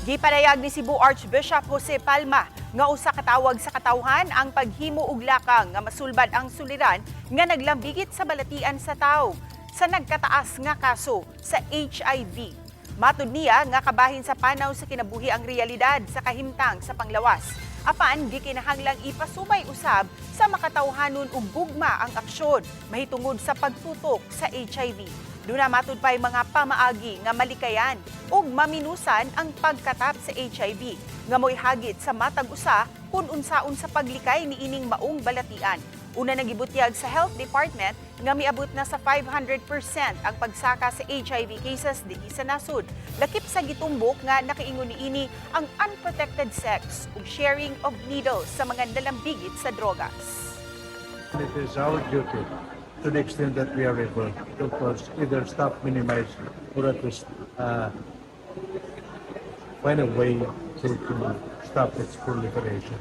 Gipadayag ni Cebu Archbishop Jose Palma nga usa ka tawag sa katawhan ang paghimo og lakang nga masulbad ang suliran nga naglambigit sa balatian sa tawo sa nagkataas nga kaso sa HIV. Matud niya nga kabahin sa panaw sa kinabuhi ang realidad sa kahimtang sa panglawas. Apan gikinahanglang ipasubay usab sa makatawhanon ug gugma ang aksyon mahitungod sa pagtutok sa HIV. Duna matud pay mga pamaagi nga malikayan ug maminusan ang pagkatap sa HIV nga mo'y hagit sa matag usa kun unsaon sa paglikay niining maong balatian. Una nagibutyag sa Health Department nga miabot na sa 500% ang pagsaka sa HIV cases dinhi sa nasud. Lakip sa gitumbok nga nakaingon niini ang unprotected sex ug sharing of needles sa mga nalambigit sa drogas. It is our duty to the extent that we are able to either stop, minimize, or at least find a way to stop its proliferation.